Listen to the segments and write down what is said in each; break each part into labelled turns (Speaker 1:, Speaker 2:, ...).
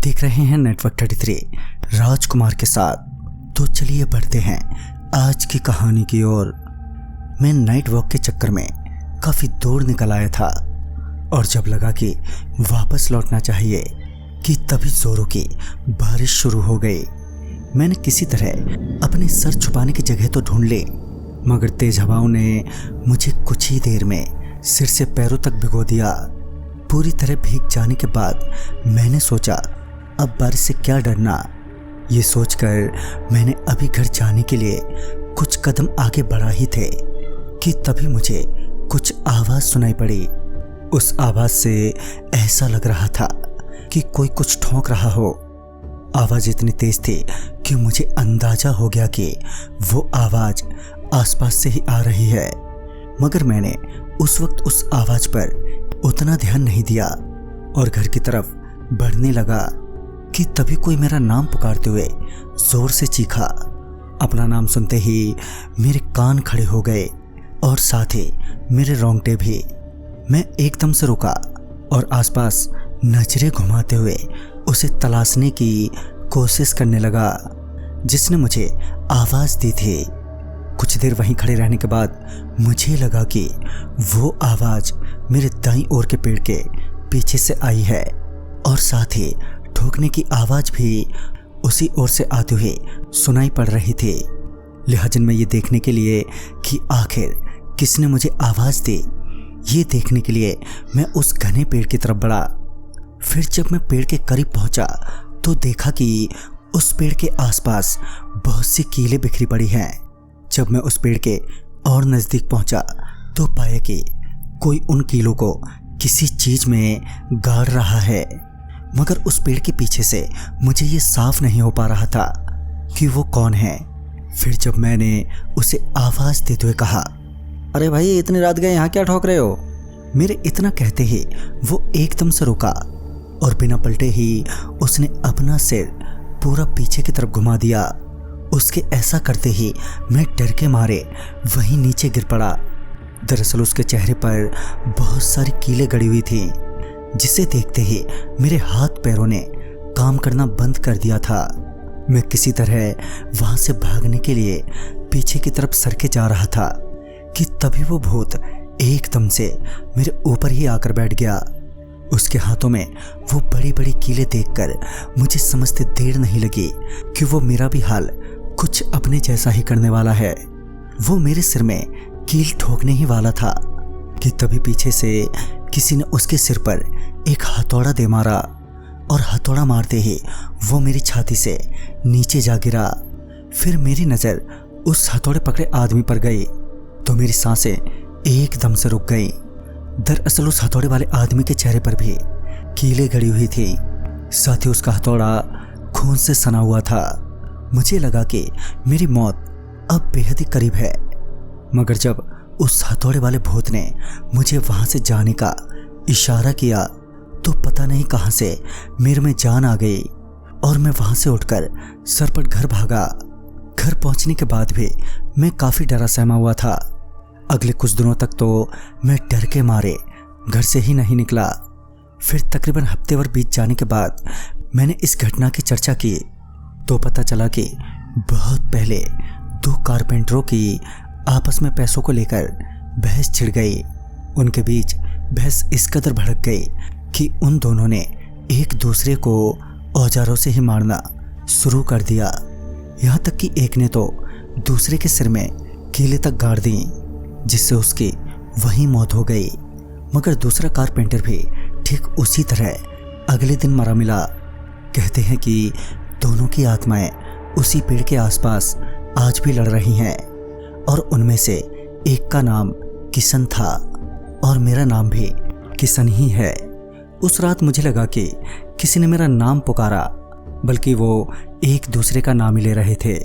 Speaker 1: देख रहे हैं नेटवर्क 33 राजकुमार के साथ। तो चलिए बढ़ते हैं आज की कहानी की ओर। मैं नाइट वॉक के चक्कर में काफ़ी दूर निकल आया था और जब लगा कि वापस लौटना चाहिए कि तभी जोरों की बारिश शुरू हो गई। मैंने किसी तरह अपने सर छुपाने की जगह तो ढूंढ ली, मगर तेज हवाओं ने मुझे कुछ ही देर में सिर से पैरों तक भिगो दिया। पूरी तरह भीग जाने के बाद मैंने सोचा अब बारिश से क्या डरना। ये सोचकर मैंने अभी घर जाने के लिए कुछ कदम आगे बढ़ा ही थे कि तभी मुझे कुछ आवाज़ सुनाई पड़ी। उस आवाज़ से ऐसा लग रहा था कि कोई कुछ ठोंक रहा हो। आवाज़ इतनी तेज थी कि मुझे अंदाजा हो गया कि वो आवाज़ आसपास से ही आ रही है, मगर मैंने उस वक्त उस आवाज़ पर उतना ध्यान नहीं दिया और घर की तरफ बढ़ने लगा कि तभी कोई मेरा नाम पुकारते हुए जोर से चीखा। अपना नाम सुनते ही मेरे कान खड़े हो गए और साथ ही मेरे रोंगटे भी। मैं एकदम से रुका और आसपास नजरें घुमाते हुए उसे तलाशने की कोशिश करने लगा जिसने मुझे आवाज़ दी थी। कुछ देर वहीं खड़े रहने के बाद मुझे लगा कि वो आवाज़ मेरे दाईं ओर के पेड़ के पीछे से आई है और साथ ही ठोकने की आवाज़ भी उसी ओर से आते हुए सुनाई पड़ रही थी। लिहाजन मैं ये देखने के लिए कि आखिर किसने मुझे आवाज़ दी, ये देखने के लिए मैं उस घने पेड़ की तरफ बढ़ा। फिर जब मैं पेड़ के करीब पहुंचा तो देखा कि उस पेड़ के आसपास बहुत सी कीलें बिखरी पड़ी हैं। जब मैं उस पेड़ के और नज़दीक पहुंचा तो पाया कि कोई उन कीलों को किसी चीज़ में गाड़ रहा है, मगर उस पेड़ के पीछे से मुझे ये साफ नहीं हो पा रहा था कि वो कौन है। फिर जब मैंने उसे आवाज़ देते हुए कहा, अरे भाई इतनी रात गए यहाँ क्या ठोक रहे हो? मेरे इतना कहते ही वो एकदम से रुका और बिना पलटे ही उसने अपना सिर पूरा पीछे की तरफ घुमा दिया। उसके ऐसा करते ही मैं डर के मारे वहीं नीचे गिर पड़ा। दरअसल उसके चेहरे पर बहुत सारी कीलें गड़ी हुई थी, जिसे देखते ही मेरे हाथ पैरों ने काम करना बंद कर दिया था। मैं किसी तरह वहां से भागने के लिए पीछे की तरफ सरके जा रहा था कि तभी वो भूत एकदम से मेरे ऊपर ही आकर बैठ गया। उसके हाथों में वो बड़ी बड़ी कीलें देखकर मुझे समझते देर नहीं लगी कि वो मेरा भी हाल कुछ अपने जैसा ही करने वाला है। वो मेरे सिर में कील ठोकने ही वाला था कि तभी पीछे से किसी ने उसके सिर पर एक हथौड़ा दे मारा और हथौड़ा मारते ही वो मेरी छाती से नीचे जा गिरा। फिर मेरी नज़र उस हथौड़े पकड़े आदमी पर गई तो मेरी सांसें एकदम से रुक गई। दरअसल उस हथौड़े वाले आदमी के चेहरे पर भी कीलें गड़ी हुई थी, साथ ही उसका हथौड़ा खून से सना हुआ था। मुझे लगा कि मेरी मौत अब बेहद ही करीब है, मगर जब उस हथौड़े वाले भूत ने मुझे वहां से जाने का इशारा किया तो पता नहीं कहां से मेरे में जान आ गई और मैं वहां से उठकर सरपट घर भागा। घर पहुंचने के बाद भी मैं काफ़ी डरा सहमा हुआ था। अगले कुछ दिनों तक तो मैं डर के मारे घर से ही नहीं निकला। फिर तकरीबन हफ्ते भर बीत जाने के बाद मैंने इस घटना की चर्चा की तो पता चला कि बहुत पहले दो कारपेंटरों की आपस में पैसों को लेकर बहस छिड़ गई। उनके बीच बहस इस कदर भड़क गई कि उन दोनों ने एक दूसरे को औजारों से ही मारना शुरू कर दिया। यहाँ तक कि एक ने तो दूसरे के सिर में कीलें तक गाड़ दी, जिससे उसकी वहीं मौत हो गई। मगर दूसरा कारपेंटर भी ठीक उसी तरह अगले दिन मरा मिला। कहते हैं कि दोनों की आत्माएं उसी पेड़ के आसपास आज भी लड़ रही हैं और उनमें से एक का नाम किशन था और मेरा नाम भी किशन ही है। उस रात मुझे लगा कि किसी ने मेरा नाम पुकारा, बल्कि वो एक दूसरे का नाम ही ले रहे थे।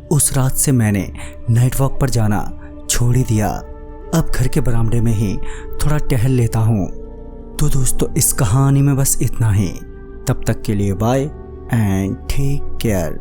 Speaker 1: उस रात से मैंने नाइट वॉक पर जाना छोड़ ही दिया। अब घर के बरामदे में ही थोड़ा टहल लेता हूँ। तो दोस्तों इस कहानी में बस इतना ही। तब तक के लिए बाय एंड टेक केयर।